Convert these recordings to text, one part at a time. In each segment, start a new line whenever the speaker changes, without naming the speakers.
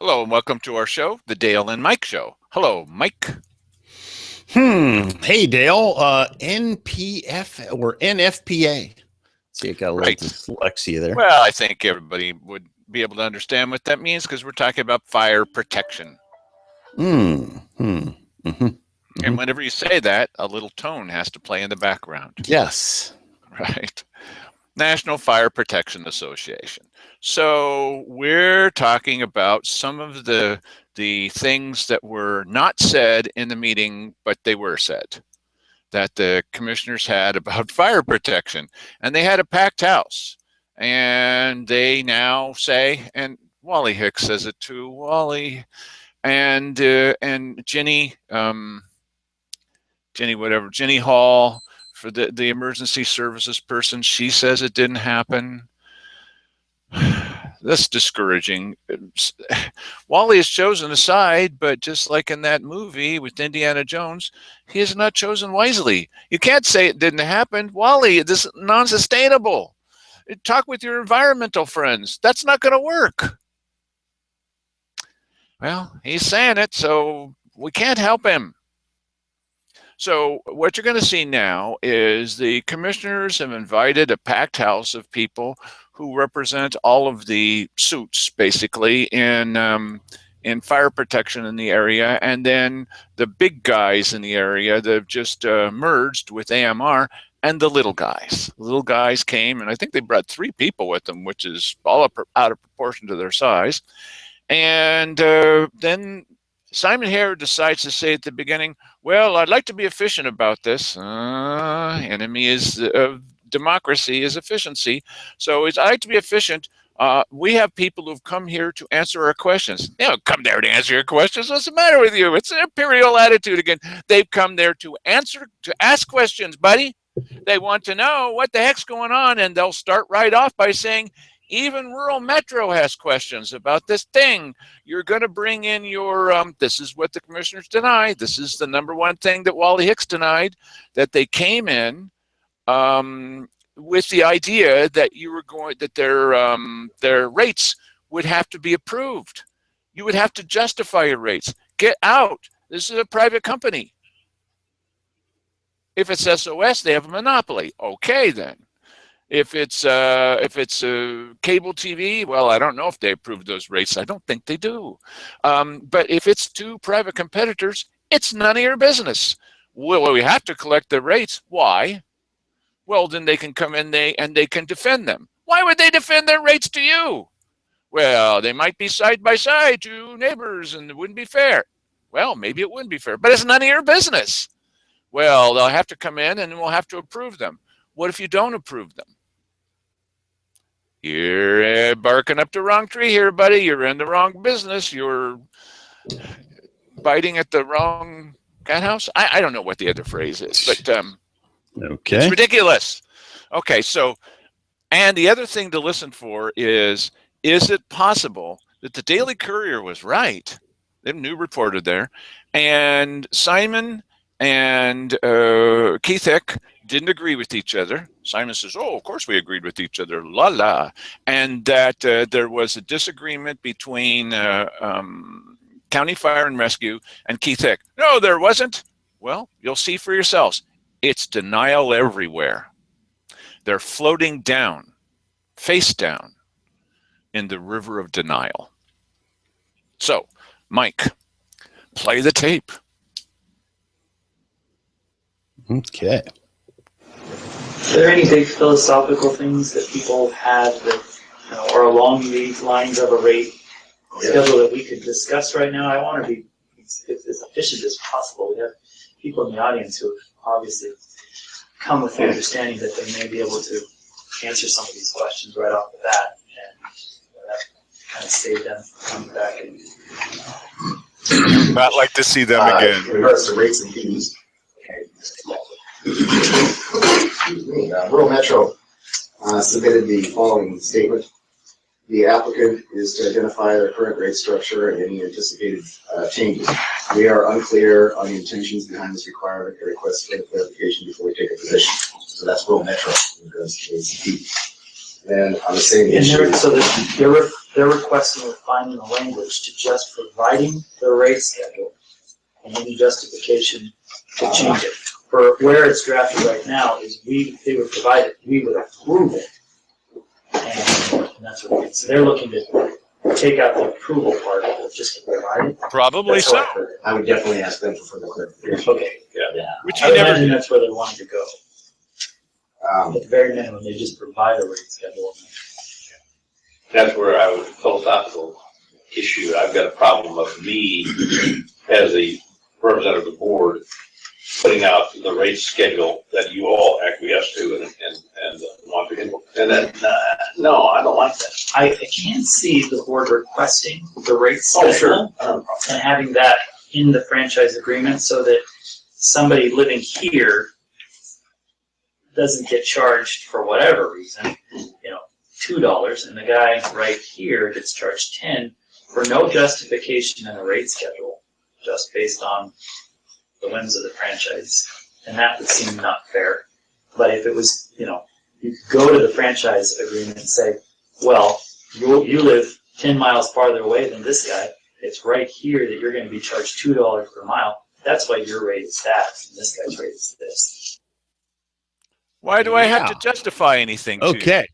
Hello and welcome to our show, the Dale and Mike Show. Hello, Mike.
Hey, Dale. NPF or NFPA. See, I got a little
Right.
dyslexia there.
Well, I think everybody would be able to understand what that means because we're talking about fire protection. And whenever you say that, a little tone has to play in the background.
Yes.
Right. National Fire Protection Association. So we're talking about some of the things that were not said in the meeting, but they were said, that the commissioners had about fire protection. And they had a packed house. And they now say, and Wally Hicks says it too, Wally and Ginny, Ginny Hall, for the emergency services person, she says it didn't happen. That's discouraging. Wally is chosen a side, but just like in that movie with Indiana Jones, he is not chosen wisely. You can't say it didn't happen. Wally, this is non-sustainable. Talk with your environmental friends. That's not going to work. Well, he's saying it, so we can't help him. So what you're going to see now is the commissioners have invited a packed house of people who represent all of the suits, basically, in fire protection in the area, and then the big guys in the area that have just merged with AMR, and the little guys. The little guys came, and I think they brought 3 people with them, which is all out of proportion to their size. And then Simon Hare decides to say at the beginning, well, I'd like to be efficient about this. Enemy is democracy is efficiency. So I'd like to be efficient. We have people who've come here to answer our questions. They don't come there to answer your questions. What's the matter with you? It's an imperial attitude again. They've come there to ask questions, buddy. They want to know what the heck's going on, and they'll start right off by saying, even rural Metro has questions about this thing. You're going to bring in your, this is what the commissioners denied. This is the number one thing that Wally Hicks denied, that they came in with the idea that their rates would have to be approved. You would have to justify your rates. Get out. This is a private company. If it's SOS, they have a monopoly. Okay, then. If it's cable TV, well, I don't know if they approve those rates. I don't think they do. But if it's 2 private competitors, it's none of your business. Well, we have to collect the rates. Why? Well, then they can come in and they can defend them. Why would they defend their rates to you? Well, they might be side by side, 2 neighbors, and it wouldn't be fair. Well, maybe it wouldn't be fair, but it's none of your business. Well, they'll have to come in and we'll have to approve them. What if you don't approve them? You're barking up the wrong tree here, buddy. You're in the wrong business. You're biting at the wrong cat house. I don't know what the other phrase is, but
Okay.
it's ridiculous. Okay, so, and the other thing to listen for is it possible that the Daily Courier was right? They have a new reporter there, and Simon and Keith Hick didn't agree with each other. Simon says, oh, of course we agreed with each other, la la. And that there was a disagreement between County Fire and Rescue and Keith Hick. No, there wasn't. Well, you'll see for yourselves. It's denial everywhere. They're floating down, face down, in the river of denial. So, Mike, play the tape.
Okay.
Are there any big philosophical things that people have that are along these lines of a rate schedule that we could discuss right now? I want to be as efficient as possible. We have people in the audience who have obviously come with the understanding that they may be able to answer some of these questions right off the bat, and that kind of saved them from coming back.
Not like to see them again.
In regards to rates and fees, Rural Metro submitted the following statement. The applicant is to identify their current rate structure and any anticipated changes. We are unclear on the intentions behind this requirement and request further clarification before we take a position. So that's Rural Metro in regards to rates and fees. And on the same issue,
so the they're requesting or finding the language to just providing the rate schedule and any justification to change it. For where it's drafted right now is they would provide it, we would approve it. And that's what it is. So they're looking to take out the approval part of it, just to provide it.
Probably
That's how I
so.
heard it.
I would definitely ask them for further clarification.
Okay, yeah.
Which
I
you never
imagine
did.
that's where they wanted to go. At the very minimum, they just provide a rate schedule.
That's where I would, philosophical issue, I've got a problem of me as a representative of the board putting out the rate schedule that you all acquiesce to and want to implement. And then, no, I don't like that.
I can see the board requesting the rate
Oh,
schedule
sure.
and having that in the franchise agreement so that somebody living here doesn't get charged for whatever reason, $2, and the guy right here gets charged 10 for no justification in a rate schedule, just based on the whims of the franchise. And that would seem not fair. But if it was, you could go to the franchise agreement and say, well, you live 10 miles farther away than this guy. It's right here that you're going to be charged $2 per mile. That's why your rate is that, and this guy's rate is this.
Why do I have to justify anything to you?
Okay.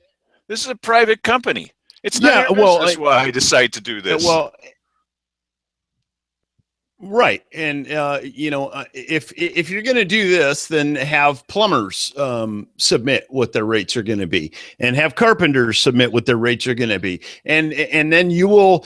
This is a private company. It's not your business why I decide to do this.
Well, right, and if you're going to do this, then have plumbers submit what their rates are going to be, and have carpenters submit what their rates are going to be, and then you will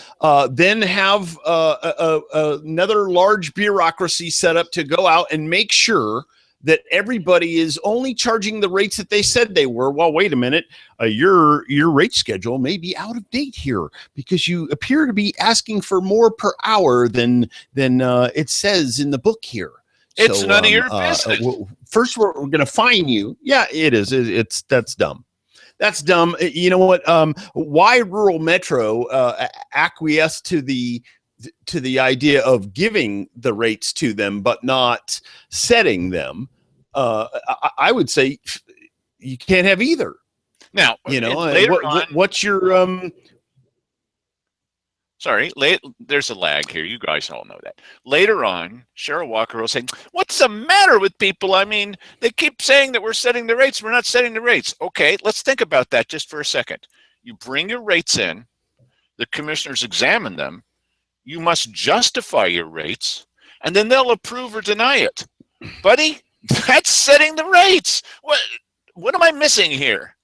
then have another large bureaucracy set up to go out and make sure that everybody is only charging the rates that they said they were. Well, wait a minute, your rate schedule may be out of date here because you appear to be asking for more per hour than it says in the book here.
It's none of your business.
First, we're going to fine you. Yeah, it is. That's dumb. That's dumb. You know what? Why rural Metro acquiesced to the idea of giving the rates to them but not setting them, I would say you can't have either.
Now,
what's your
Sorry, there's a lag here. You guys all know that. Later on, Cheryl Walker will say, what's the matter with people? I mean, they keep saying that we're setting the rates. We're not setting the rates. Okay, let's think about that just for a second. You bring your rates in. The commissioners examine them. You must justify your rates, and then they'll approve or deny it. Buddy, that's setting the rates. What am I missing here?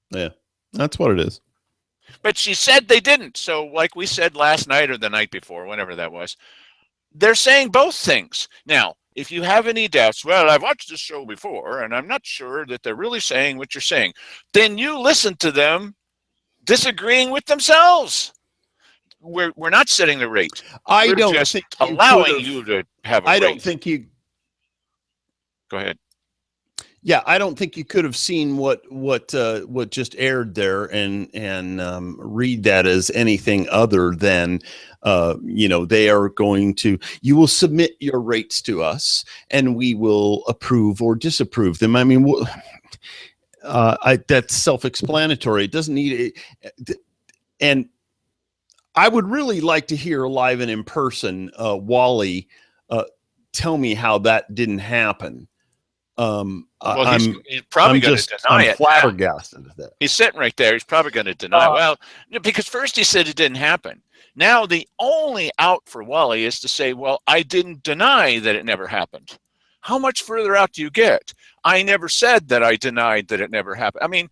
Yeah, that's what it is.
But she said they didn't. So like we said last night or the night before, whenever that was, they're saying both things. Now, if you have any doubts, well, I've watched this show before, and I'm not sure that they're really saying what you're saying, then you listen to them disagreeing with themselves. We're not setting the rate.
I
We're
don't
just
think
allowing you to have a rate.
I don't think you.
Go ahead.
Yeah, I don't think you could have seen what just aired there and read that as anything other than they are going to. You will submit your rates to us, and we will approve or disapprove them. I mean, that's self-explanatory. It doesn't need it, and I would really like to hear live and in person Wally tell me how that didn't happen.
Well, he's probably going to deny it.
I'm flabbergasted at that.
He's sitting right there. He's probably going to deny it. Well, because first he said it didn't happen. Now the only out for Wally is to say, well, I didn't deny that it never happened. How much further out do you get? I never said that I denied that it never happened. I mean,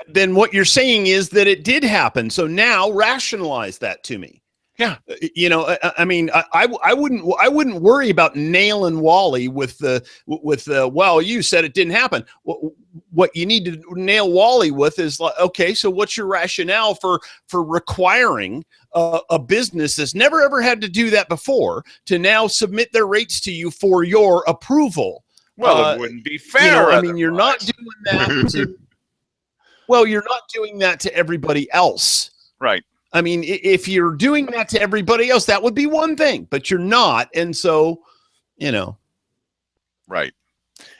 then what you're saying is that it did happen. So now rationalize that to me. Yeah,
I mean, I wouldn't worry about nailing Wally with well, you said it didn't happen. What you need to nail Wally with is like, okay, so what's your rationale for requiring a business that's never ever had to do that before to now submit their rates to you for your approval?
Well, it wouldn't be fair.
I mean, you're not doing that. You're not doing that to everybody else,
right?
I mean, if you're doing that to everybody else, that would be one thing, but you're not. And so,
Right.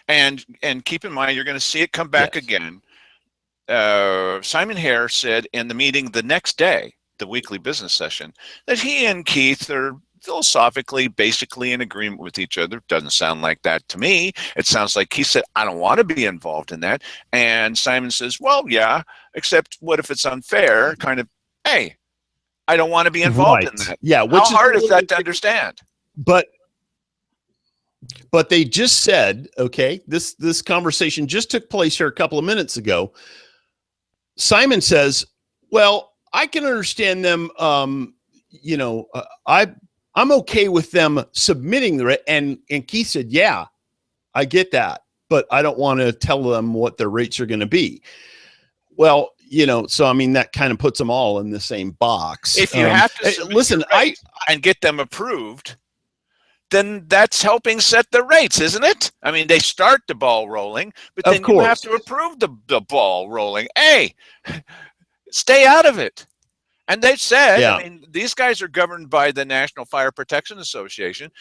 And keep in mind, you're going to see it come back again. Simon Hare said in the meeting the next day, the weekly business session, that he and Keith are philosophically basically in agreement with each other. Doesn't sound like that to me. It sounds like he said, I don't want to be involved in that. And Simon says, well, yeah, except what if it's unfair? Kind of, hey, I don't want to be involved in
Right.
that.
Yeah.
How
Which is
hard is that to understand?
But they just said, okay, this conversation just took place here a couple of minutes ago. Simon says, well, I can understand them. I'm okay with them submitting the and Keith said, yeah, I get that, but I don't want to tell them what their rates are going to be. Well, so I mean that kind of puts them all in the same box.
If you have to
listen,
and get them approved, then that's helping set the rates, isn't it? I mean, they start the ball rolling, but then you have to approve the ball rolling. Hey, stay out of it. And they've said, I mean, these guys are governed by the National Fire Protection Association.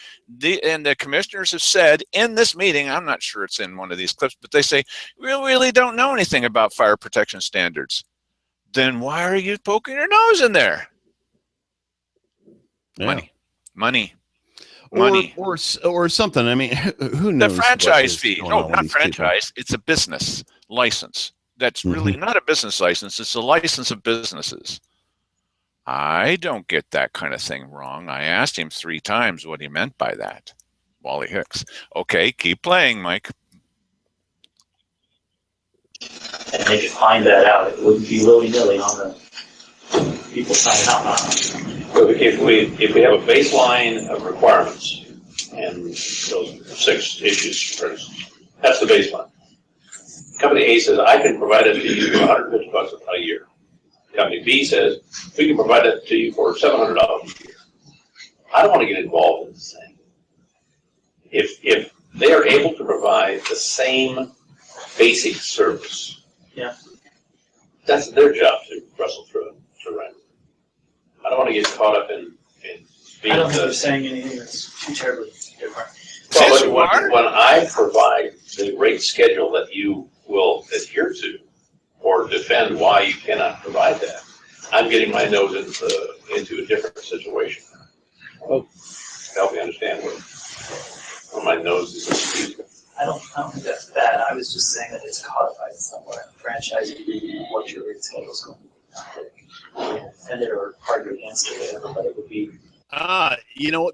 And the commissioners have said in this meeting, I'm not sure it's in one of these clips, but they say, we really don't know anything about fire protection standards. Then why are you poking your nose in there?
Yeah.
Money.
Or something. I mean, who knows?
The franchise fee. No, not franchise. It's a business license. That's really not a business license. It's a license of businesses. I don't get that kind of thing wrong. I asked him 3 times what he meant by that. Wally Hicks. Okay, keep playing, Mike.
And they could find that out. It wouldn't be willy-nilly on the people signing up.
So if we have a baseline of requirements and those 6 issues, for instance, that's the baseline. Company A says, I can provide it to you for $150 a year. Company B says, we can provide it to you for $700 a year. I don't want to get involved in this thing. If they are able to provide the same basic service, that's their job to wrestle through it, to run. I don't want to get caught up in being
I don't think they're saying anything that's too terribly different.
Well, when I provide the rate schedule that you will adhere to, or defend why you cannot provide that, I'm getting my nose into a different situation. Oh, help me understand where my nose is.
I don't think that's bad. I was just saying that it's codified somewhere. Franchise agreement, what your rate schedule is going to be. Defend it or argue against it, whatever, but it would be.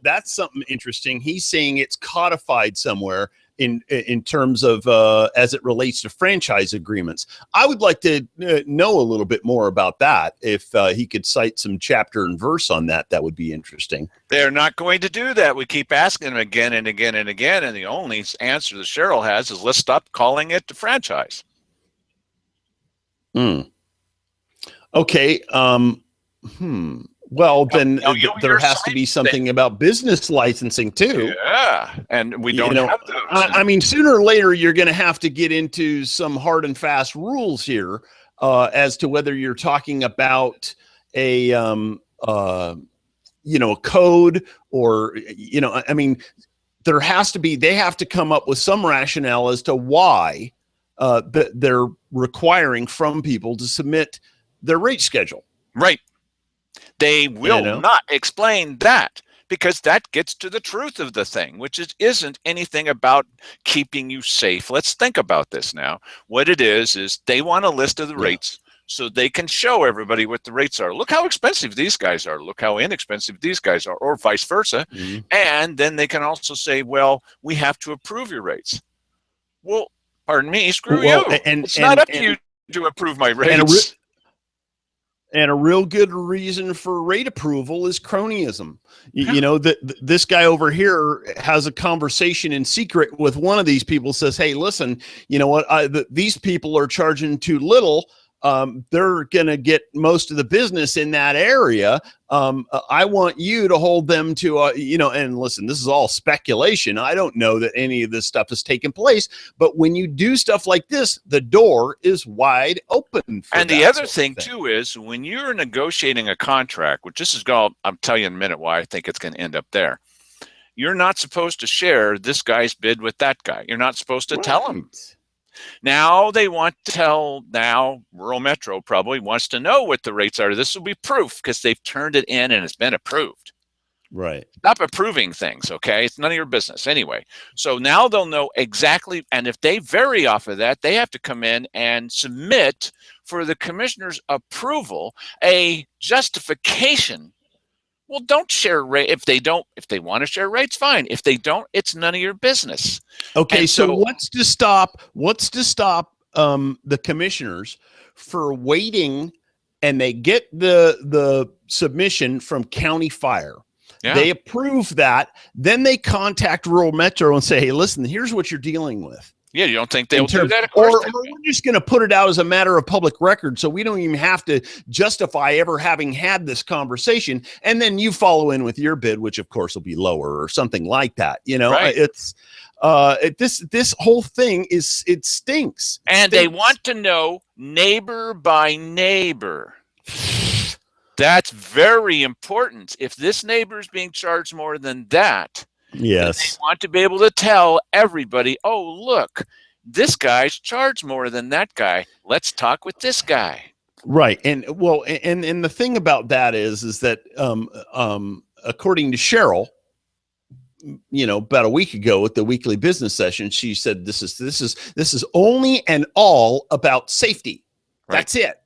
That's something interesting. He's saying it's codified somewhere in terms of as it relates to franchise agreements. I would like to know a little bit more about that. If he could cite some chapter and verse on that, that would be interesting.
They're not going to do that. We keep asking them again and again and again, and the only answer that Cheryl has is let's stop calling it the franchise.
Okay. Well, then there has to be something about business licensing too.
Yeah, and we don't have those.
I mean, sooner or later, you're going to have to get into some hard and fast rules here as to whether you're talking about a code or I mean, they have to come up with some rationale as to why they're requiring from people to submit their rate schedule.
Right. They will not explain that because that gets to the truth of the thing, which isn't anything about keeping you safe. Let's think about this now. What it is they want a list of the rates so they can show everybody what the rates are. Look how expensive these guys are. Look how inexpensive these guys are, or vice versa. And then they can also say, well, we have to approve your rates. Well, pardon me, screw you. It's not up to you to approve my rates.
And a real good reason for rate approval is cronyism. This guy over here has a conversation in secret with one of these people, says, hey, listen, you know what? These people are charging too little. They're going to get most of the business in that area. I want you to hold them to, and listen, this is all speculation. I don't know that any of this stuff has taken place, but when you do stuff like this, the door is wide open.
And the other thing too is when you're negotiating a contract, which this is going, I'll tell you in a minute why I think it's going to end up there. You're not supposed to share this guy's bid with that guy. You're not supposed to tell him. Now they want to tell, now Rural Metro probably wants to know what the rates are. This will be proof because they've turned it in and it's been approved.
Right.
Stop approving things, okay? It's none of your business anyway. So now they'll know exactly, and if they vary off of that, they have to come in and submit for the commissioner's approval a justification. Well, don't share rate if they don't. If they want to share rates, fine. If they don't, it's none of your business.
Okay,
And
so what's to stop the commissioners for waiting, and they get the submission from County Fire.
Yeah.
They approve that, then they contact Rural Metro and say, "Hey, listen, here's what you're dealing with."
Yeah, you don't think they'll do that? Of course,
or we're just going to put it out as a matter of public record, so we don't even have to justify ever having had this conversation. And then you follow in with your bid, which of course will be lower or something like that. You know,
right.
It's this whole thing it stinks.
And they want to know neighbor by neighbor. That's very important. If this neighbor is being charged more than that,
yes,
they want to be able to tell everybody, oh, look, this guy's charged more than that guy. Let's talk with this guy.
Right. And well, and the thing about that is that according to Cheryl, you know, about a week ago at the weekly business session, she said this is only and all about safety. Right. That's it.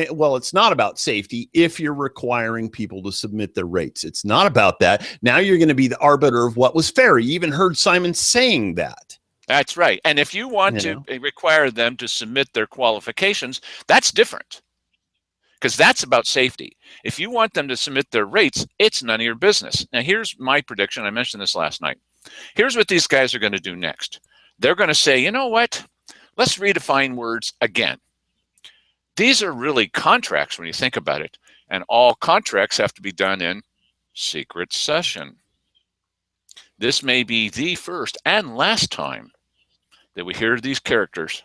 Well, it's not about safety if you're requiring people to submit their rates. It's not about that. Now you're going to be the arbiter of what was fair. You even heard Simon saying that.
That's right. And if you want to require them to submit their qualifications, that's different, because that's about safety. If you want them to submit their rates, it's none of your business. Now, here's my prediction. I mentioned this last night. Here's what these guys are going to do next. They're going to say, you know what? Let's redefine words again. These are really contracts when you think about it, and all contracts have to be done in secret session. This may be the first and last time that we hear these characters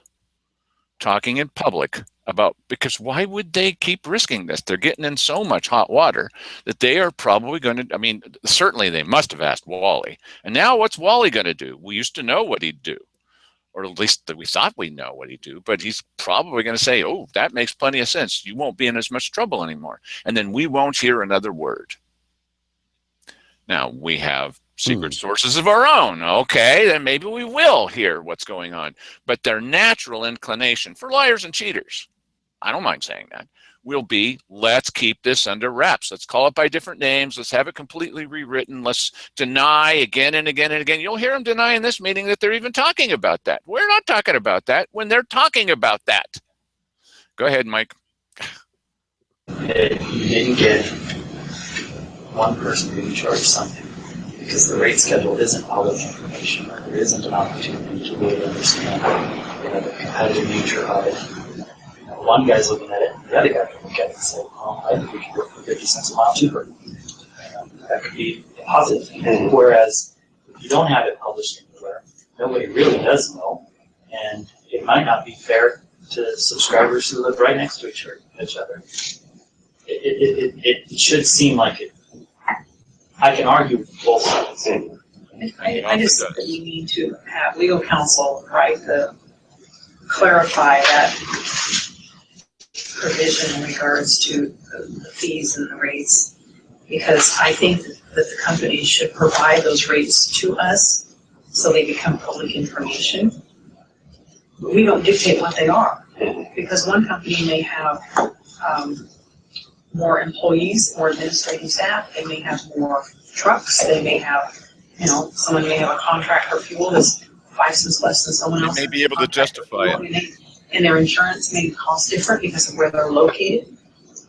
talking in public about, because why would they keep risking this? They're getting in so much hot water that they are probably going to, I mean, certainly they must have asked Wally. And now what's Wally going to do? We used to know what he'd do, or at least we thought we know what he'd do, but he's probably going to say, oh, that makes plenty of sense. You won't be in as much trouble anymore. And then we won't hear another word. Now, we have secret sources of our own. Okay, then maybe we will hear what's going on. But their natural inclination for liars and cheaters, I don't mind saying that, will be, let's keep this under wraps. Let's call it by different names. Let's have it completely rewritten. Let's deny again and again and again. You'll hear them deny in this meeting that they're even talking about that. We're not talking about that when they're talking about that. Go ahead, Mike.
You didn't get one person being charged something because the rate schedule isn't public information, or there isn't an opportunity to really understand the competitive nature of it. One guy's looking at it, the other guy can look at it and say, well, I think we can go for 50 cents a mile cheaper. That could be a positive thing. Whereas if you don't have it published anywhere, nobody really does know, and it might not be fair to subscribers who live right next to each other. It should seem like it. I can argue both sides.
I just think that we need to have legal counsel try to clarify that provision in regards to the fees and the rates, because I think that the companies should provide those rates to us so they become public information. We don't dictate what they are, because one company may have more employees, more administrative staff, they may have more trucks, they may have, someone may have a contract for fuel that's 5 cents less than someone else.
They may be able to justify it.
And their insurance may cost different because of where they're located.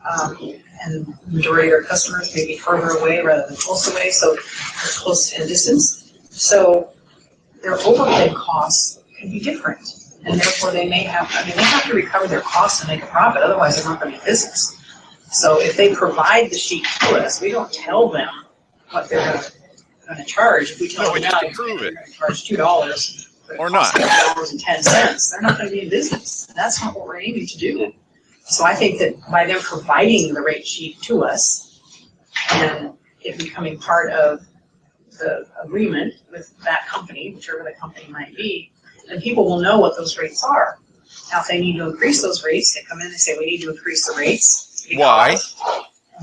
And the majority of their customers may be further away rather than close away, so they're close in distance. So their overhead costs can be different. And therefore they may have, they have to recover their costs and make a profit, otherwise they're not going to be business. So if they provide the sheet to us, we don't tell them what they're going to charge. If we tell them now,
approve it.
They're going to charge $2
or not
$2.10, they're not going to be in business. That's not what we're aiming to do. So I think that by them providing the rate sheet to us, and it becoming part of the agreement with that company, whichever the company might be, and people will know what those rates are. Now, if they need to increase those rates, they come in and say, we need to increase the rates.
Why?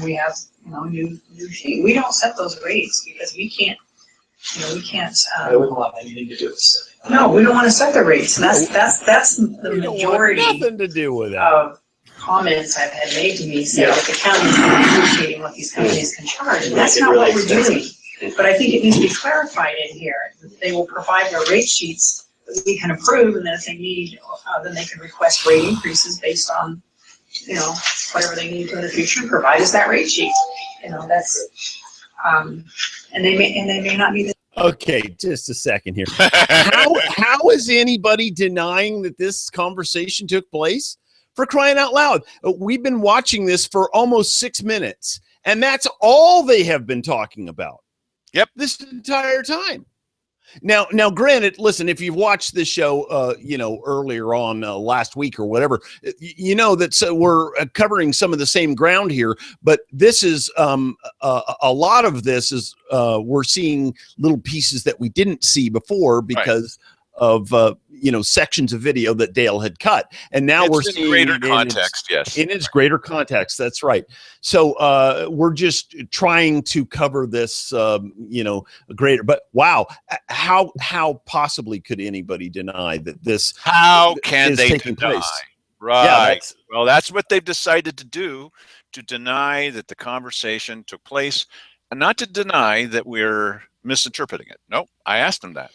We have, new fee. We don't set those rates because we can't, we can't.
I wouldn't want anything to do with it.
No, we don't want to set the rates, and that's the
We don't want
majority
nothing to do with that.
of comments I've had made to me saying that the county is not negotiating what these companies can charge, and that's
Make it
not
really
what we're doing.
expensive.
But I think it needs to be clarified in here. They will provide their rate sheets that we can approve, and then if they need, then they can request rate increases based on, whatever they need to in the future, and provide us that rate sheet. That's, and they may not be the.
Okay, just a second here. How is anybody denying that this conversation took place? For crying out loud. We've been watching this for almost 6 minutes, and that's all they have been talking about.
Yep.
This entire time. Now, granted, listen, if you've watched this show, earlier on last week or whatever, you know that we're covering some of the same ground here. But this is a lot of this is we're seeing little pieces that we didn't see before because of sections of video that Dale had cut, and now we're seeing
greater context. Yes,
in its greater context. That's right. So we're just trying to cover this, greater. But wow, how possibly could anybody deny that this?
How can
is
they
taking
deny?
place?
Right.
Yeah,
well, that's what they've decided to do, to deny that the conversation took place, and not to deny that we're misinterpreting it. Nope. I asked them that.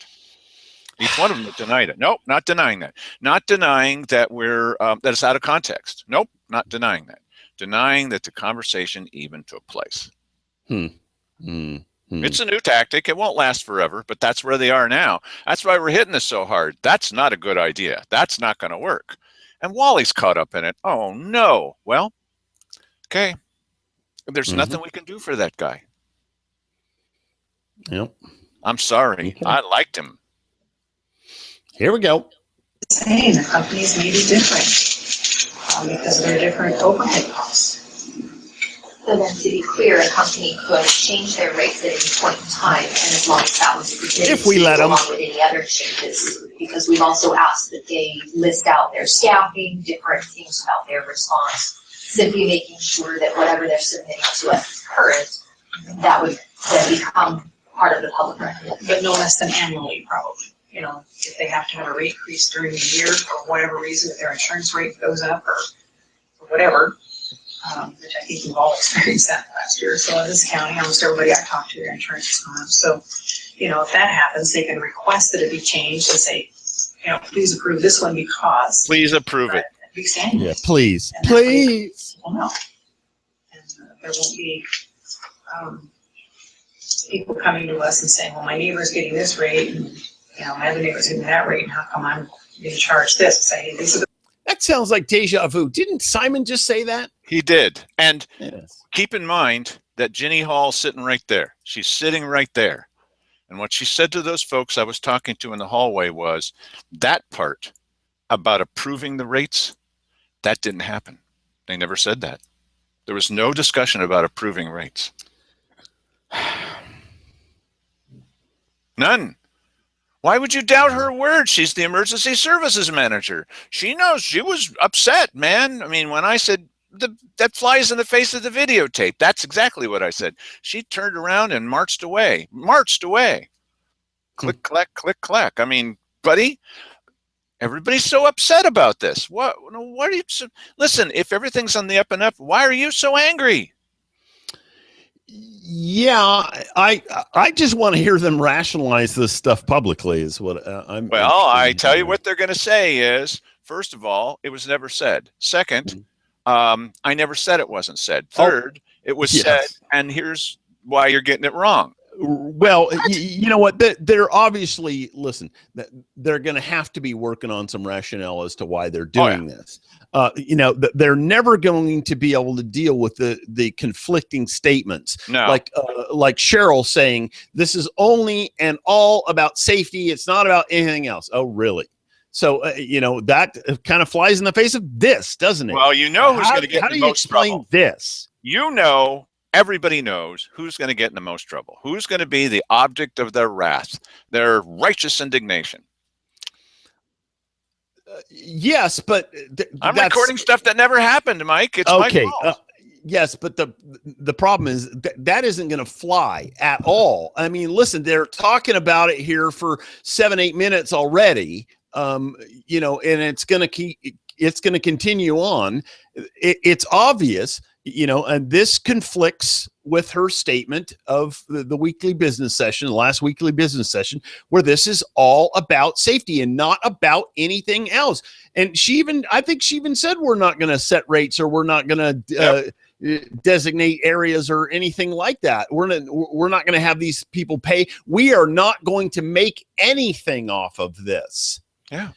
Each one of them denied it. Nope, not denying that. Not denying that that it's out of context. Nope, not denying that. Denying that the conversation even took place. It's a new tactic. It won't last forever, but that's where they are now. That's why we're hitting this so hard. That's not a good idea. That's not going to work. And Wally's caught up in it. Oh, no. Well, okay. There's nothing we can do for that guy.
Yep.
I'm sorry.
Okay.
I liked him.
Here we go.
Saying the companies may be different because of their different overhead costs.
So then, to be clear, a company could change their rates at any point in time, and as long as that was permitted,
If we let them,
along with any other changes, because we've also asked that they list out their staffing, different things about their response, simply making sure that whatever they're submitting to us is current, that would then become part of the public record.
But no less than annually, probably. If they have to have a rate increase during the year for whatever reason, if their insurance rate goes up or whatever, which I think we've all experienced that last year. So in this county, almost everybody I talked to, their insurance is gone up. So, if that happens, they can request that it be changed and say, please approve this one because.
Please approve it.
Yeah, please.
And
Please.
Well, no. And there won't be people coming to us and saying, well, my neighbor's getting this rate and my other neighbor's getting that rate, and how come I'm being charged this? Say, these are the.
That sounds like deja vu. Didn't Simon just say that?
He did. And
Yes.
keep in mind that Ginny Hall's sitting right there. She's sitting right there. And what she said to those folks I was talking to in the hallway was that part about approving the rates, that didn't happen. They never said that. There was no discussion about approving rates. None. Why would you doubt her word? She's the emergency services manager. She knows. She was upset, man. I mean, when I said that flies in the face of the videotape, that's exactly what I said. She turned around and marched away. Click, clack, click, clack. I mean, buddy, everybody's so upset about this. What are you? Listen, if everything's on the up and up, why are you so angry?
Yeah, I just want to hear them rationalize this stuff publicly is what I'm.
Well, I tell you what they're going to say is, first of all, it was never said. Second, I never said it wasn't said. Third, it was said, and here's why you're getting it wrong.
Well, you know what? They're obviously, listen, they're going to have to be working on some rationale as to why they're doing this. They're never going to be able to deal with the conflicting statements.
No.
Like Cheryl saying, this is only and all about safety. It's not about anything else. Oh, really? So, that kind of flies in the face of this, doesn't it?
Well, who's going to get in the most trouble.
How do you explain this?
Everybody knows who's going to get in the most trouble. Who's going to be the object of their wrath, their righteous indignation?
Yes, but
I'm
that's
recording stuff that never happened, Mike. It's
okay.
my fault.
Yes, but the problem is that isn't going to fly at all. I mean, listen, they're talking about it here for 7-8 minutes already. You know, and it's going to continue on. It's obvious, you know, and this conflicts with her statement of the weekly business session, the last weekly business session, where this is all about safety and not about anything else. And I think she even said, we're not going to set rates, or we're not going to designate areas or anything like that. We're not going to have these people pay. We are not going to make anything off of this.
Yeah.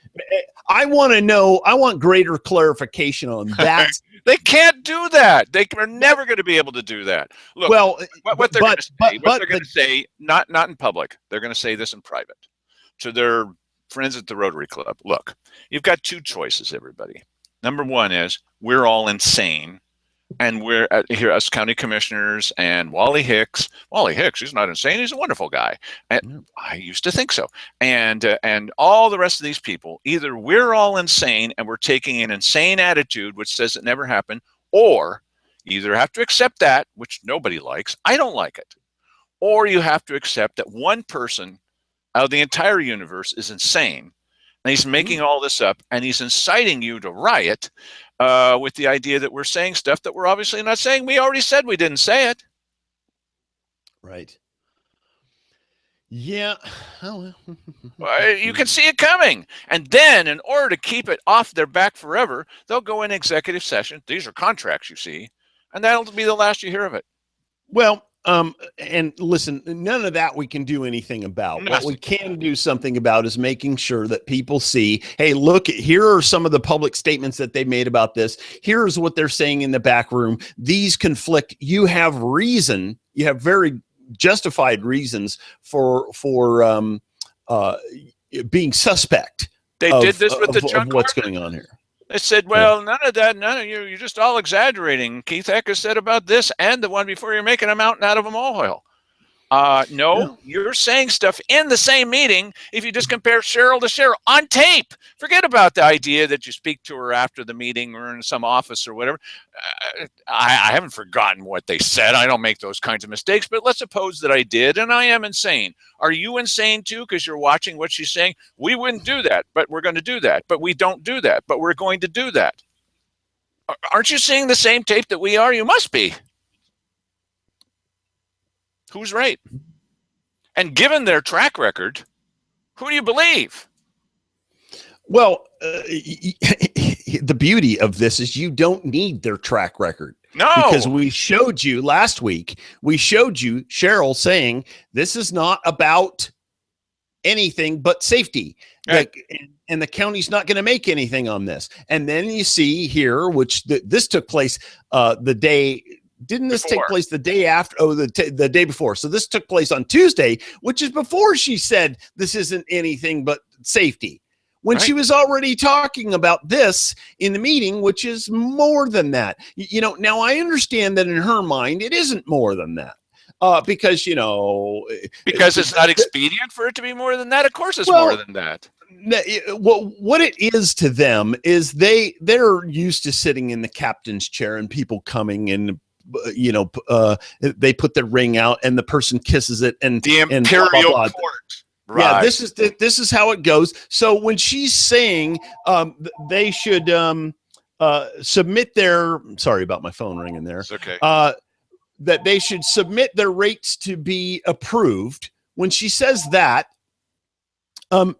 I want greater clarification on that.
They can't do that. They are never going to be able to do that. Look,
well,
what they're going to say, not in public. They're going to say this in private to their friends at the Rotary Club. Look, you've got two choices, everybody. Number one is we're all insane. And we're here as county commissioners and Wally Hicks, he's not insane. He's a wonderful guy. And I used to think so. And all the rest of these people, either we're all insane and we're taking an insane attitude, which says it never happened, or you either have to accept that, which nobody likes. I don't like it. Or you have to accept that one person out of the entire universe is insane. And he's making all this up, and he's inciting you to riot with the idea that we're saying stuff that we're obviously not saying. We already said we didn't say it.
Right. Yeah. Oh,
You can see it coming. And then in order to keep it off their back forever, they'll go in executive session. These are contracts, you see, and that'll be the last you hear of it.
Well, and listen, none of that we can do anything about. What we can do something about is making sure that people see, hey, look, here are some of the public statements that they made about this. Here's what they're saying in the back room. These conflict. You have reason. You have very justified reasons for being suspect.
They did this with the junk
what's going on here.
They said, well, none of that, none of you, you're just all exaggerating. Keith Eckes said about this and the one before, you're making a mountain out of a molehill. No, you're saying stuff in the same meeting. If you just compare Cheryl to Cheryl on tape, forget about the idea that you speak to her after the meeting or in some office or whatever. I haven't forgotten what they said. I don't make those kinds of mistakes, but let's suppose that I did, and I am insane. Are you insane too because you're watching what she's saying? We wouldn't do that, but we're going to do that. But we don't do that, but we're going to do that. Aren't you seeing the same tape that we are? You must be. Who's right? And given their track record, who do you believe?
Well, the beauty of this is you don't need their track record.
No.
Because we showed you last week, Cheryl saying this is not about anything but safety.
Right.
And the county's not going to make anything on this. And then you see here, which this took place the day. Didn't this take place the day after? Oh, the day before. So this took place on Tuesday, which is before she said this isn't anything but safety. When she was already talking about this in the meeting, which is more than that. You know, now I understand that in her mind, it isn't more than that. Because, you know.
Because it's not expedient for it to be more than that. Of course it's more than that.
What it is to them is they're used to sitting in the captain's chair and people coming and, you know, they put the ring out and the person kisses it and
the imperial
blah, blah, blah.
court.
Right. Yeah, this is how it goes. So when she's saying they should submit their, sorry about my phone ringing there.
It's okay.
That they should submit their rates to be approved. When she says that,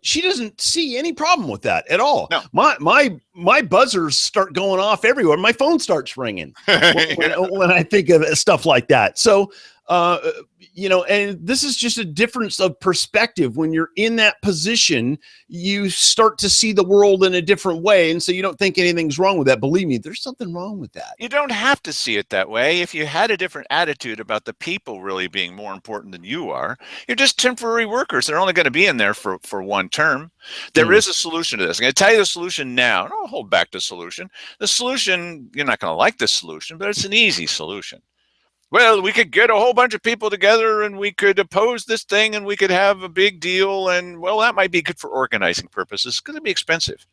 she doesn't see any problem with that at all.
No.
My buzzers start going off everywhere. My phone starts ringing when I think of stuff like that. So, you know, and this is just a difference of perspective. When you're in that position, you start to see the world in a different way. And so you don't think anything's wrong with that. Believe me, there's something wrong with that.
You don't have to see it that way. If you had a different attitude about the people really being more important than you are, you're just temporary workers. They're only going to be in there for one term. There is a solution to this. I'm going to tell you the solution now. Don't hold back the solution. The solution, you're not going to like this solution, but it's an easy solution. Well, we could get a whole bunch of people together and we could oppose this thing and we could have a big deal. And, well, that might be good for organizing purposes. It's going to be expensive.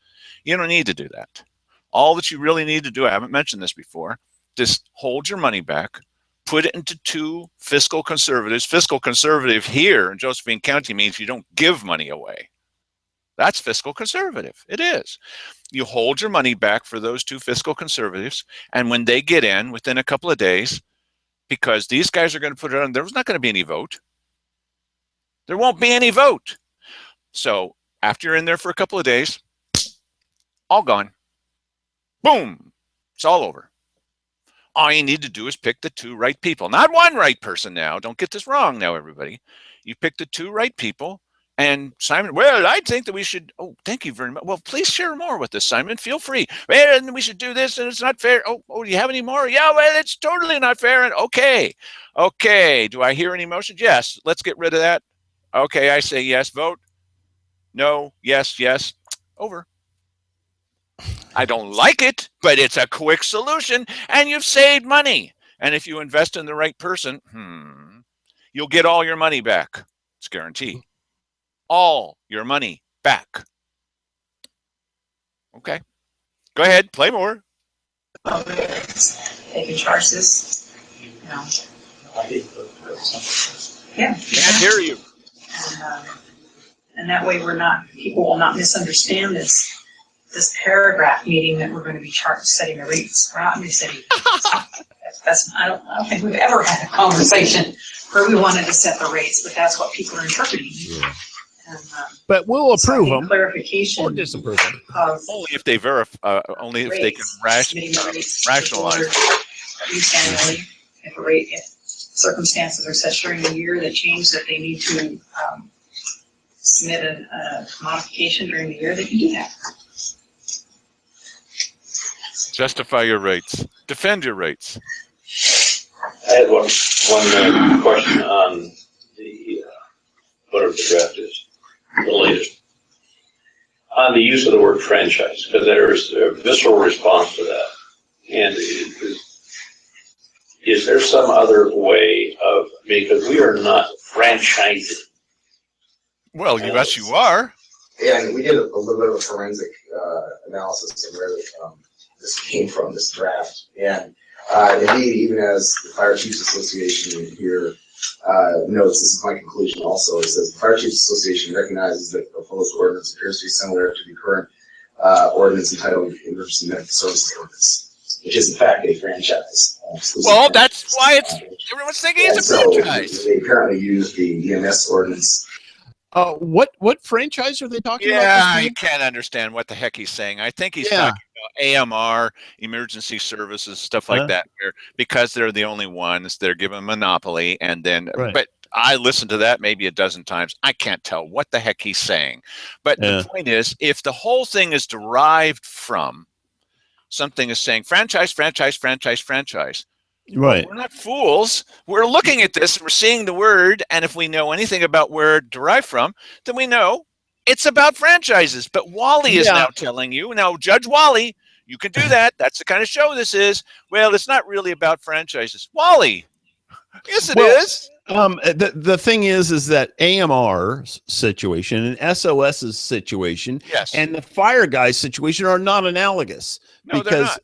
You don't need to do that. All that you really need to do, I haven't mentioned this before, just hold your money back, put it into two fiscal conservatives. Fiscal conservative here in Josephine County means you don't give money away. That's fiscal conservative. It is. You hold your money back for those two fiscal conservatives, and when they get in within a couple of days, because these guys are going to put it on, there's not going to be any vote. There won't be any vote. So after you're in there for a couple of days, all gone. Boom. It's all over. All you need to do is pick the two right people. Not one right person now. Don't get this wrong now, everybody. You pick the two right people. And Simon, well, I think that we should, oh, thank you very much. Well, please share more with us, Simon. Feel free. Well, and we should do this, and it's not fair. Oh, do you have any more? Yeah, well, it's totally not fair. And okay. Do I hear any motions? Yes. Let's get rid of that. Okay, I say yes. Vote. No. Yes. Over. I don't like it, but it's a quick solution, and you've saved money. And if you invest in the right person, you'll get all your money back. It's guaranteed. All your money back. Okay. Go ahead. Play more.
They can charge this. Yeah.
Can't hear you.
And that way people will not misunderstand this paragraph meeting that we're going to be setting the rates. We're not going to be setting rates. I don't think we've ever had a conversation where we wanted to set the rates, but that's what people are interpreting.
Yeah.
And,
but we'll approve them
clarification
or disapprove them.
Only if they verify. Only if they can rationalize.
At least annually, if circumstances are such during the year that change that they need to submit a modification during the year, they can do that.
Justify your rates. Defend your rates.
I had one question on the whatever the draft is, the latest, on the use of the word franchise, because there's a visceral response to that. And is there some other way of, because we are not franchising.
Well, yes, you are.
Yeah, and we did a little bit of a forensic analysis of where this came from, this draft. And indeed, even as the Fire Chiefs Association here notes, this is my conclusion also, it says the Fire Chiefs Association recognizes that the proposed ordinance appears to be similar to the current ordinance entitled Emergency Medical Services Ordinance, which is in fact a franchise.
Well, that's why everyone's thinking it's a franchise.
They apparently use the EMS ordinance.
What franchise are they talking about?
Yeah, I can't understand what the heck he's saying. I think he's talking about AMR, emergency services, stuff like that, because they're the only ones. They're given monopoly, and then, but I listened to that maybe a dozen times. I can't tell what the heck he's saying. But the point is, if the whole thing is derived from something is saying franchise, franchise, franchise, franchise.
Right.
We're not fools. We're looking at this, we're seeing the word, and if we know anything about where it derived from, then we know it's about franchises. But Wally is now telling you, now Judge Wally, you can do that. That's the kind of show this is. Well, it's not really about franchises. Wally, yes, it is.
The thing is that AMR's situation and SOS's situation and the fire guys situation are not analogous.
No,
because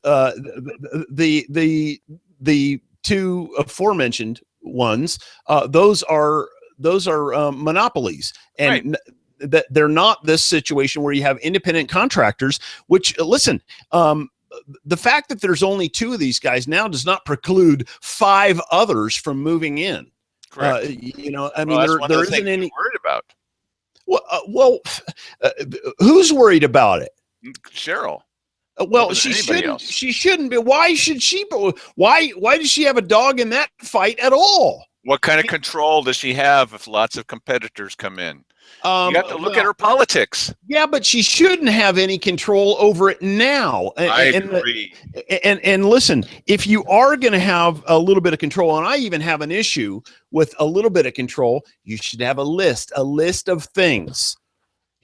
the two aforementioned ones, those are monopolies, and that they're not this situation where you have independent contractors. Which listen, the fact that there's only two of these guys now does not preclude 5 others from moving in.
Correct.
I mean, there isn't any
worried about.
Well, who's worried about it?
Cheryl.
Well, she shouldn't. She shouldn't be. Why should she? Why does she have a dog in that fight at all?
What kind of control does she have if lots of competitors come in? You have to look at her politics.
Yeah, but she shouldn't have any control over it now.
I agree.
And listen, if you are going to have a little bit of control, and I even have an issue with a little bit of control, you should have a list of things.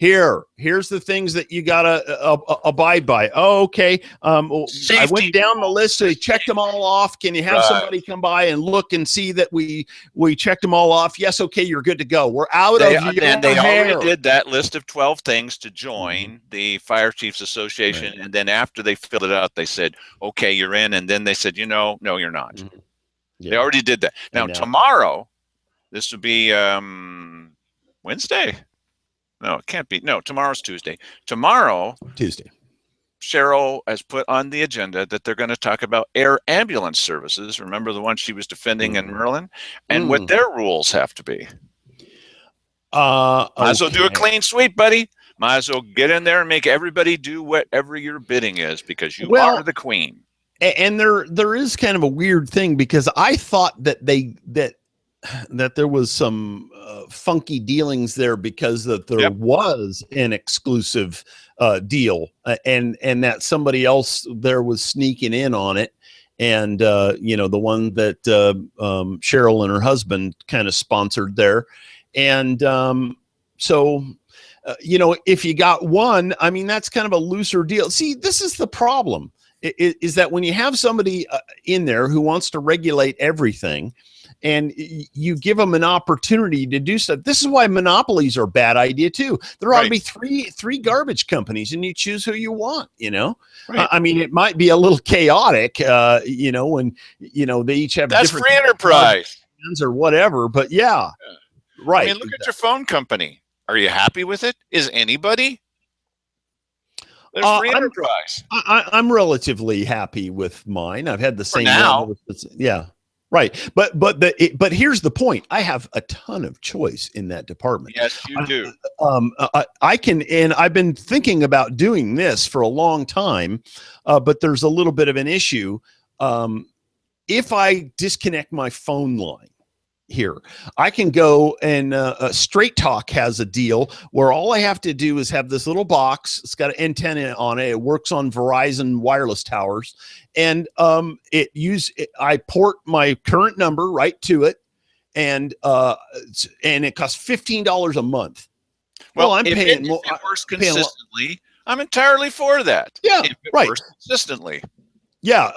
here's the things that you gotta abide by. Oh, okay. I
Safety.
went down the list, so they checked them all off. Can you have
Right.
somebody come by and look and see that we checked them all off? Yes, okay, you're good to go. We're out of your
And they
hair.
already did that list of 12 things to join the Fire Chiefs Association, and then after they filled it out, they said, "Okay, you're in." And then they said, "No, you're not."
Mhm.
They already did that. Now tomorrow, this would be Wednesday. No, it can't be. No, tomorrow's Tuesday. Tomorrow,
Tuesday.
Cheryl has put on the agenda that they're going to talk about air ambulance services. Remember the one she was defending in Merlin, and what their rules have to be. Might as well do a clean sweep, buddy. Might as well get in there and make everybody do whatever your bidding is, because you are the queen.
And there is kind of a weird thing, because I thought that that there was some funky dealings there, because that there was an exclusive deal, and that somebody else there was sneaking in on it. And the one that Cheryl and her husband kind of sponsored there. And so if you got one, I mean, that's kind of a looser deal. See, this is the problem, is that when you have somebody in there who wants to regulate everything, and you give them an opportunity to do stuff. This is why monopolies are a bad idea too. There ought to be three garbage companies, and you choose who you want. Right. I mean, it might be a little chaotic, when they each have
that's
different
free enterprise
or whatever. But yeah. Right.
I mean, look at your phone company. Are you happy with it? Is anybody? There's free enterprise.
I'm relatively happy with mine. I've had the same
now.
Yeah. Right. But here's the point. I have a ton of choice in that department.
Yes, you do.
I can, and I've been thinking about doing this for a long time, but there's a little bit of an issue. If I disconnect my phone line here, I can go and Straight Talk has a deal where all I have to do is have this little box. It's got an antenna on it. It works on Verizon wireless towers, and I port my current number right to it, and it costs $15 a month. Well, I'm paying more.
If it works consistently, I'm entirely for that.
Yeah,
if it
right.
works consistently.
Yeah,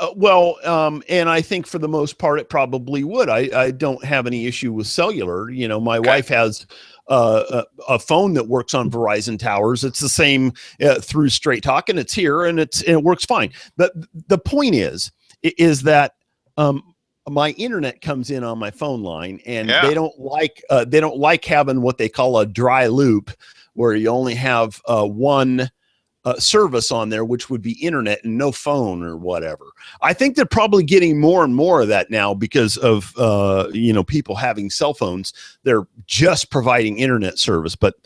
and I think for the most part, it probably would. I don't have any issue with cellular. My wife has a phone that works on Verizon towers. It's the same through Straight Talk, and it's here, and it works fine. But the point is that my internet comes in on my phone line, and they don't like having what they call a dry loop, where you only have one service on there, which would be internet and no phone or whatever. I think they're probably getting more and more of that now because of people having cell phones. They're just providing internet service, but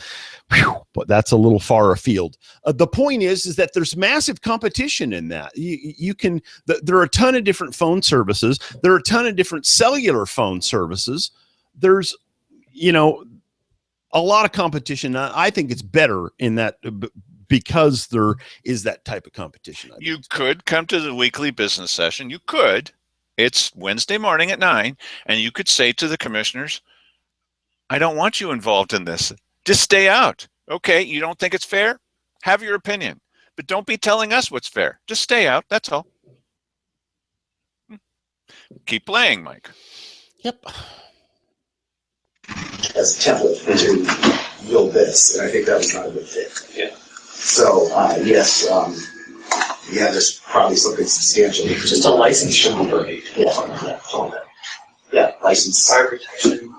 that's a little far afield. The point is that there's massive competition in that. There are a ton of different phone services. There are a ton of different cellular phone services. There's a lot of competition. I think it's better in that, because there is that type of competition.
You could come to the weekly business session. You could. It's Wednesday morning at 9, and you could say to the commissioners, I don't want you involved in this. Just stay out. Okay, you don't think it's fair? Have your opinion. But don't be telling us what's fair. Just stay out. That's all. Keep playing, Mike.
Yep.
As a template to build this, and I think that was not a good fit.
Yeah.
So, yes, there's probably something substantial.
Just a license number.
Yeah, license.
Fire protection.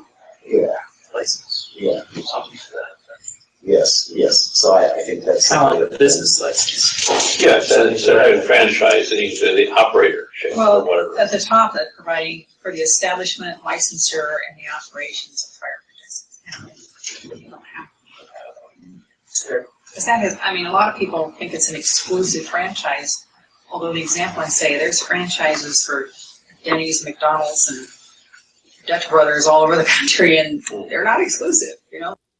Yeah.
License.
Yeah.
Something to that.
Yes. So I think that's
Kind of like a business license.
Yeah, instead of having franchising to the operator or
Well,
whatever.
at the top, that providing for the establishment, licensure, and the operations of fire protection. You don't have. Because that is, I mean, a lot of people think it's an exclusive franchise, although the example I say, there's franchises for Denny's, McDonald's, and Dutch Brothers all over the country, and they're not exclusive,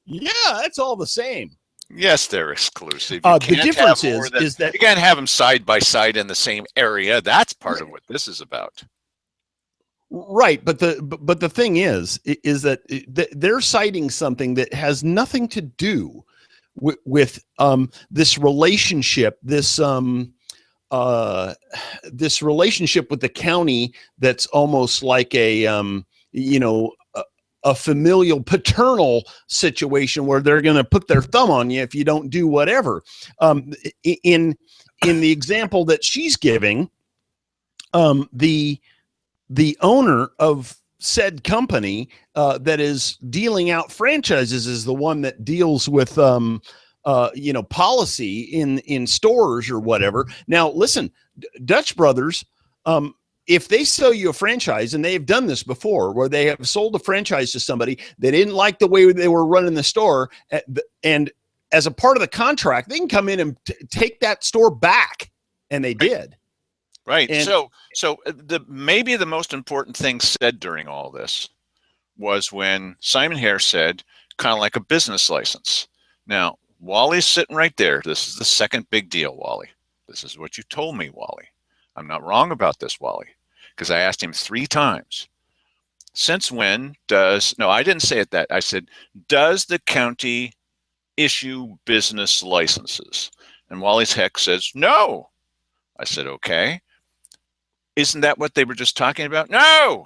Yeah, that's all the same.
Yes, they're exclusive.
The difference is that
you can't have them side by side in the same area. That's part of what this is about.
Right, but the thing is that they're citing something that has nothing to do with this relationship, this relationship with the county that's almost like a familial paternal situation where they're going to put their thumb on you if you don't do whatever. In the example that she's giving, the owner of said company that is dealing out franchises is the one that deals with policy in stores or whatever. Now, listen, Dutch Brothers, if they sell you a franchise, and they've done this before, where they have sold a franchise to somebody, they didn't like the way they were running the store, and as a part of the contract, they can come in and take that store back, and they did.
Right.
And,
so maybe the most important thing said during all this was when Simon Hare said, kind of like a business license. Now, Wally's sitting right there. This is the second big deal, Wally. This is what you told me, Wally. I'm not wrong about this, Wally, because I asked him 3 times. Since when no, I didn't say it that. I said, does the county issue business licenses? And Wally's heck says, no. I said, okay. Isn't that what they were just talking about? No,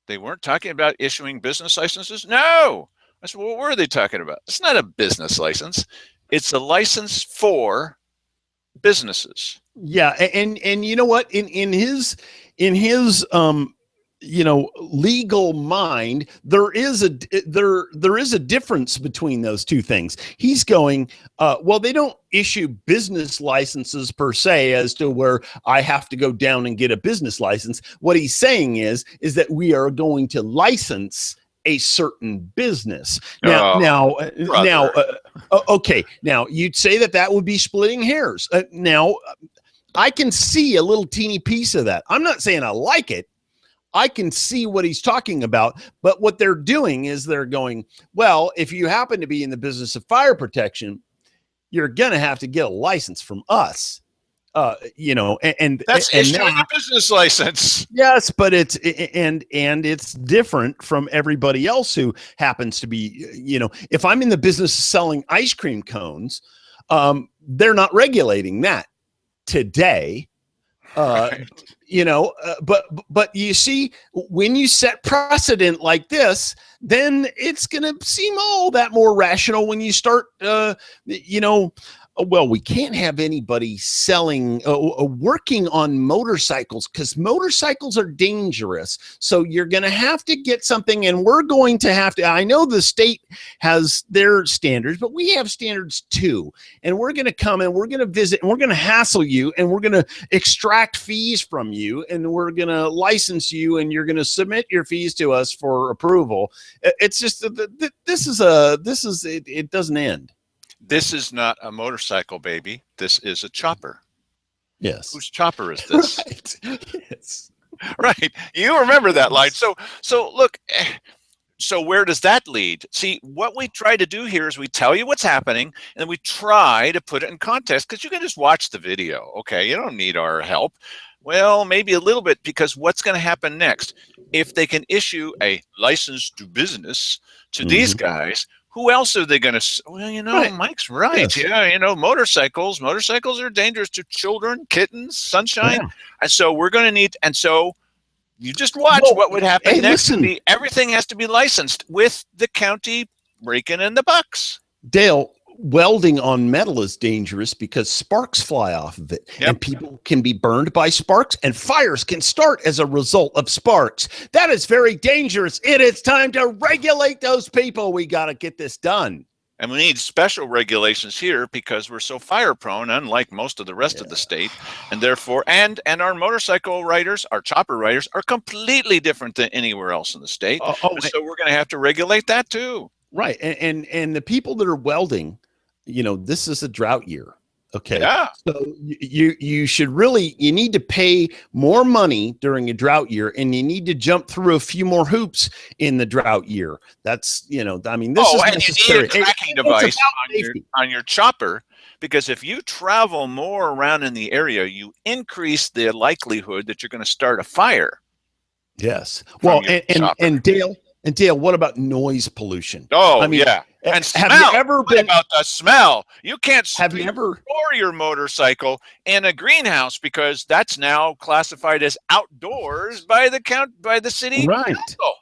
they weren't talking about issuing business licenses. No. I said, well, what were they talking about? It's not a business license. It's a license for businesses.
Yeah. And you know what, in his legal mind, there is a difference between those two things. He's going, well, they don't issue business licenses per se, as to where I have to go down and get a business license. What he's saying is that we are going to license a certain business. Okay. Now you'd say that would be splitting hairs. Now I can see a little teeny piece of that. I'm not saying I like it. I can see what he's talking about, but what they're doing is they're going, well, if you happen to be in the business of fire protection, you're going to have to get a license from us. And
that's issuing a business license.
Yes, but it's different from everybody else who happens to be, if I'm in the business of selling ice cream cones, they're not regulating that today. Right. But you see, when you set precedent like this, then it's going to seem all that more rational when you start, well, we can't have anybody selling, working on motorcycles, because motorcycles are dangerous. So you're going to have to get something, and we're going to have to, I know the state has their standards, but we have standards too. And we're going to come and we're going to visit and we're going to hassle you and we're going to extract fees from you and we're going to license you and you're going to submit your fees to us for approval. It's just, it doesn't end.
This is not a motorcycle, baby. This is a chopper.
Yes.
Whose chopper is this?
Right. Yes.
Right. You remember that line. So look, so where does that lead? See, what we try to do here is we tell you what's happening and we try to put it in context, because you can just watch the video. Okay. You don't need our help. Well, maybe a little bit, because what's going to happen next? If they can issue a license to business to these guys, who else are they going to? Well, right. Mike's right. Yes. Yeah, motorcycles are dangerous to children, kittens, sunshine. Yeah. And so we're going to need, and so you just watch what would happen next.
Listen.
Everything has to be licensed with the county raking in the bucks.
Dale, welding on metal is dangerous because sparks fly off of it. Yep. And people can be burned by sparks, and fires can start as a result of sparks. That is very dangerous. It is time to regulate those people. We got to get this done.
And we need special regulations here because we're so fire prone, unlike most of the rest of the state. And therefore, and our motorcycle riders, our chopper riders, are completely different than anywhere else in the state. So we're going to have to regulate that too.
Right. And the people that are welding, this is a drought year. Okay.
Yeah.
So you should really, you need to pay more money during a drought year, and you need to jump through a few more hoops in the drought year. That's, this is necessary.
You need a tracking device on your chopper, because if you travel more around in the area, you increase the likelihood that you're going to start a fire.
Yes. Well, and Dale, what about noise pollution?
Oh, yeah. And
Have
smell.
you ever
What
been?
about the smell? You can't
Have you ever?
store your motorcycle in a greenhouse because that's now classified as outdoors by the city
Right.
council.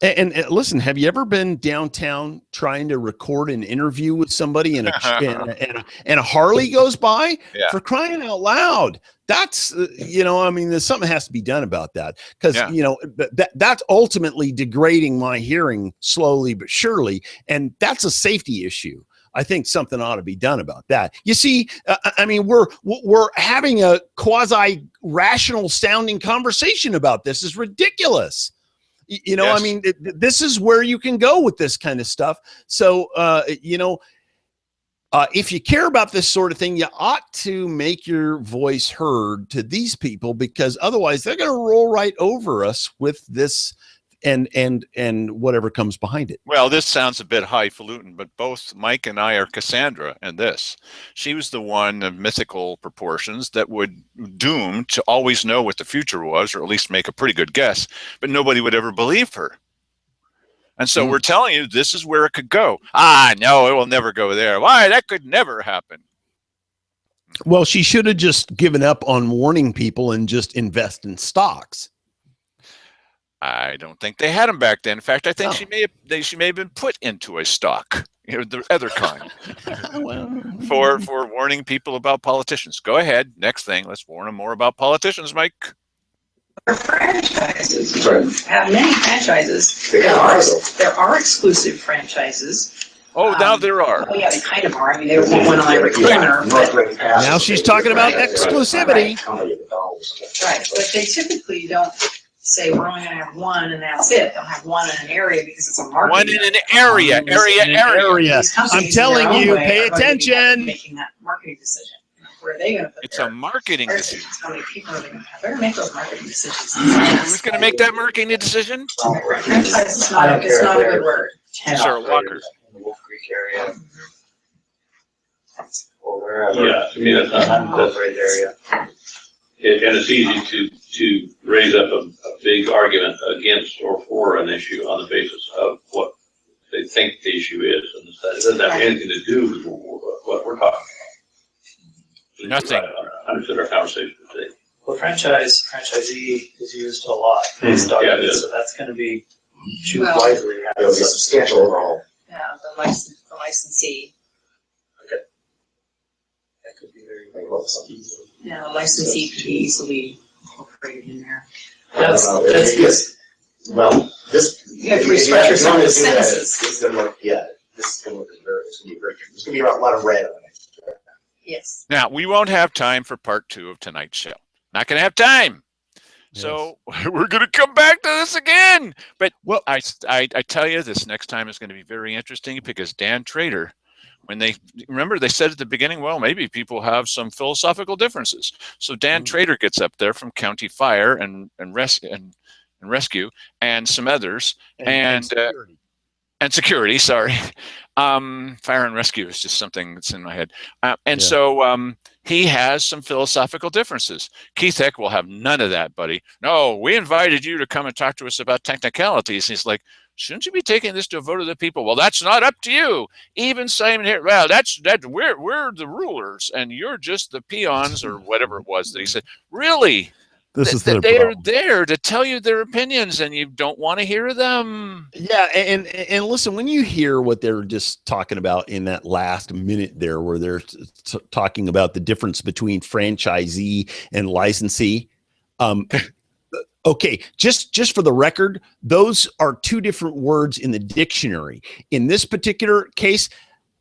And listen, have you ever been downtown trying to record an interview with somebody and a Harley goes by?
Yeah.
For crying out loud? That's I mean, there's something has to be done about that, because that's ultimately degrading my hearing slowly but surely, and that's a safety issue. I think something ought to be done about that. You see, I mean, we're having a quasi rational sounding conversation about this. Is ridiculous.
Yes.
I mean, this is where you can go with this kind of stuff. So, if you care about this sort of thing, you ought to make your voice heard to these people, because otherwise they're going to roll right over us with this and whatever comes behind it.
Well, this sounds a bit highfalutin, but both Mike and I are Cassandra in this. She was the one of mythical proportions that would doom to always know what the future was, or at least make a pretty good guess, but nobody would ever believe her. And so we're telling you, this is where it could go. No, it will never go there. Why? That could never happen.
Well, she should have just given up on warning people and just invest in stocks.
I don't think they had them back then. In fact, I think she may have been put into a stock, the other kind, for warning people about politicians. Go ahead. Next thing, let's warn them more about politicians, Mike.
Franchises.
Right.
Have many franchises.
They are, though.
There are exclusive franchises.
Oh, now there are.
Oh, yeah, they kind of are. I mean, they were one on every corner. But,
Now she's talking about exclusivity.
right, but they typically don't say we're only going to have one and that's it. They'll have one in an area because it's a market.
One in an area.
I'm telling you, pay attention.
Making that marketing decision. Where are they going to put
It's a marketing decision.
How many people are they going to have? Better make those marketing decisions.
Who's going to make that marketing decision?
Franchise is not a good word.
Sarah Walker.
In the Wolf Creek area. Or
Yeah, to me, that's
right there, yeah.
and it's easy to raise up a big argument against or for an issue on the basis of what they think the issue is, and it doesn't have anything to do with what we're talking about.
Nothing.
I understood our conversation today.
Well, franchisee is used a lot based on
Yeah, it
this,
is.
so that's gonna be choose
Well-
wisely.
It'll be substantial overall.
Yeah, the licensee.
That could be very.
Yeah, the licensee could be easily incorporated in there.
That's
Yes. Well, this.
You have to restructure some of the sentences.
It's gonna look, this is gonna look it's gonna be very, there's gonna be a lot of red on it.
Yes.
Now, we won't have time for part 2 of tonight's show. Not going to have time. So we're going to come back to this again. But I tell you, this next time is going to be very interesting, because Dan Trader, when they said at the beginning, well, maybe people have some philosophical differences. So Dan Trader gets up there from County Fire and Rescue and some others and security. Sorry. Fire and rescue is just something that's in my head. So he has some philosophical differences. Keith Heck will have none of that, buddy. No, we invited you to come and talk to us about technicalities. He's like, shouldn't you be taking this to a vote of the people? Well, that's not up to you. Even Simon here, well, we're the rulers and you're just the peons, or whatever it was that he said. Really? They are there to tell you their opinions, and you don't want to hear them.
Yeah, and listen, when you hear what they're just talking about in that last minute there, where they're talking about the difference between franchisee and licensee, okay, just for the record, those are two different words in the dictionary. In this particular case,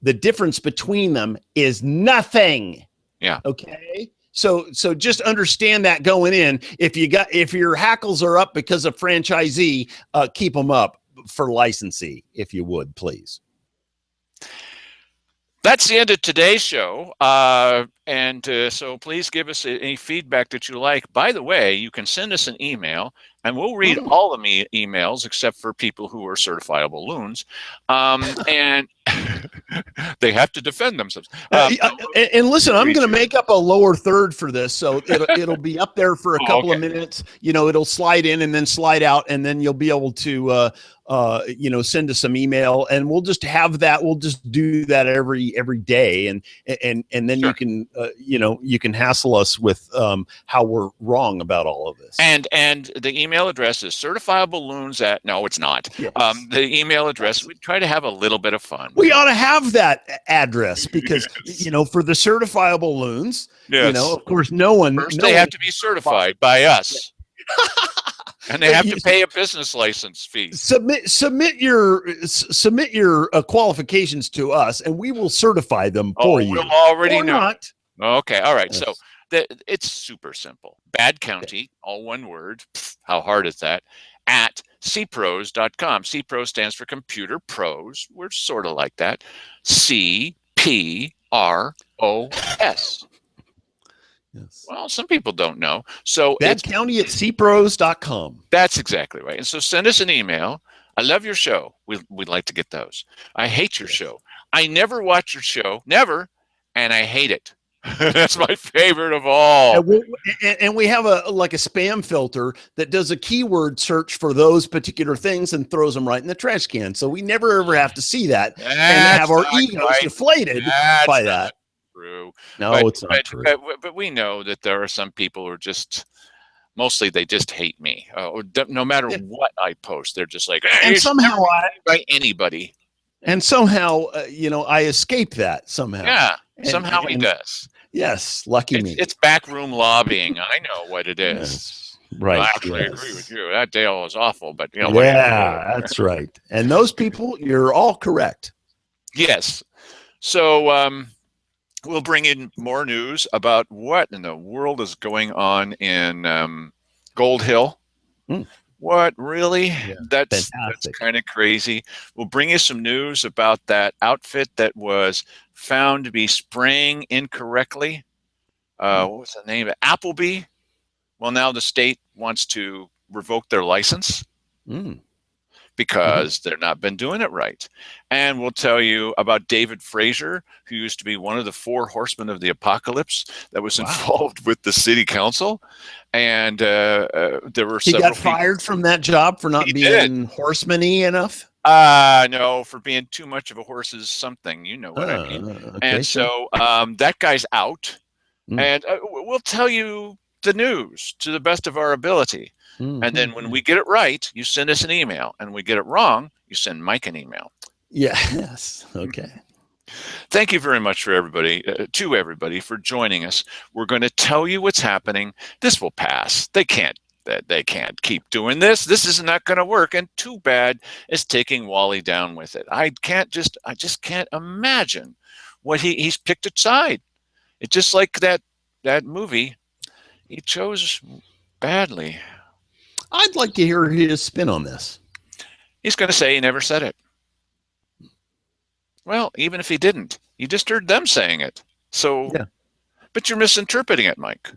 the difference between them is nothing.
Yeah.
Okay. So just understand that going in. If your hackles are up because of franchisee, keep them up for licensee, if you would, please.
That's the end of today's show. So please give us any feedback that you like. By the way, you can send us an email, and we'll read all the emails except for people who are certifiable loons. They have to defend themselves.
And listen, I'm going to make up a lower third for this, so it'll be up there for a couple of minutes. You know, it'll slide in and then slide out, and then you'll be able to send us some email, and we'll just have that. We'll just do that every day, and then
Sure.
you can you can hassle us with how we're wrong about all of this.
And the email address is certifiableloons at, no, it's not.
Yes.
The email address, we try to have a little bit of fun.
We ought to have that address because, for the certifiable loons,
Yes.
of course, no one.
First, they have to be certified by us. And they have to pay a business license fee.
Submit your qualifications to us, and we will certify them for you.
We'll already
or
know.
Not.
Okay, all right.
Yes.
So it's super simple. Bad County, all one word. How hard is that? At cpros.com. CPRO stands for Computer Pros. We're sort of like that. CPROS.
Yes.
Well, some people don't know. So
Bad County at cpros.com.
That's exactly right. And so send us an email. I love your show. We'd like to get those. I hate your show. I never watch your show. Never. And I hate it. That's my favorite of all.
And we have a spam filter that does a keyword search for those particular things and throws them right in the trash can. So we never ever have to see that and have our egos deflated by that.
True.
No, it's not true.
But we know that there are some people who are just, mostly they just hate me. No matter what I post, they're just like, hey,
and somehow
by anybody.
And somehow, I escape that somehow.
Yeah, somehow he does.
Yes, lucky me.
It's backroom lobbying. I know what it is.
Yes, right.
I actually agree with you. That deal was awful, but
yeah, that's right. And those people, you're all correct.
Yes. So we'll bring in more news about what in the world is going on in Gold Hill. What, really?
Yeah,
that's kind of crazy. We'll bring you some news about that outfit that was found to be spraying incorrectly. What was the name of it? Appleby. Well, now the state wants to revoke their license because they're not been doing it right. And we'll tell you about David Frazier, who used to be one of the 4 horsemen of the apocalypse that was involved with the city council. And there were
he got fired from that job for not being horseman-y enough.
No, for being too much of a horse's something. You know what I mean.
Okay,
and so that guy's out, and we'll tell you the news to the best of our ability. And then when we get it right, you send us an email, and we get it wrong, you send Mike an email.
Yeah. Yes. Okay.
Thank you very much for everybody, to everybody, for joining us. We're going to tell you what's happening. This will pass. They can't keep doing this. This is not going to work. And too bad it's taking Wally down with it. I just can't imagine what he's picked a side. It's just like that movie. He chose badly.
I'd like to hear his spin on this.
He's going to say he never said it. Well, even if he didn't, you just heard them saying it. So, but you're misinterpreting it, Mike.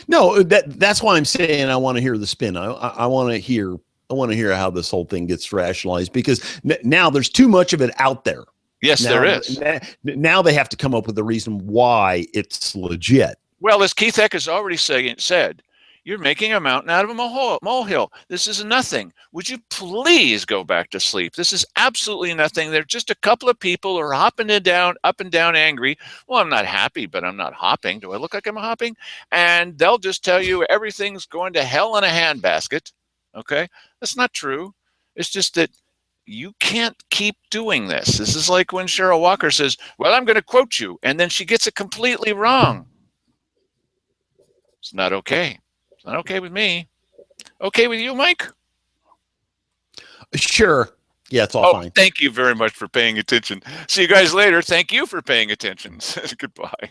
No, that's why I'm saying I want to hear the spin. I want to hear how this whole thing gets rationalized, because now there's too much of it out there.
Yes, there is.
Now they have to come up with a reason why it's legit.
Well, as Keith Eck has already said, you're making a mountain out of a molehill. This is nothing. Would you please go back to sleep? This is absolutely nothing. They're just a couple of people who are hopping up and down angry. Well, I'm not happy, but I'm not hopping. Do I look like I'm hopping? And they'll just tell you everything's going to hell in a handbasket. Okay? That's not true. It's just that you can't keep doing this. This is like when Cheryl Walker says, well, I'm going to quote you, and then she gets it completely wrong. It's not okay. It's not okay with me. Okay with you, Mike?
Sure. Yeah, it's all fine.
Thank you very much for paying attention. See you guys later. Thank you for paying attention. Goodbye.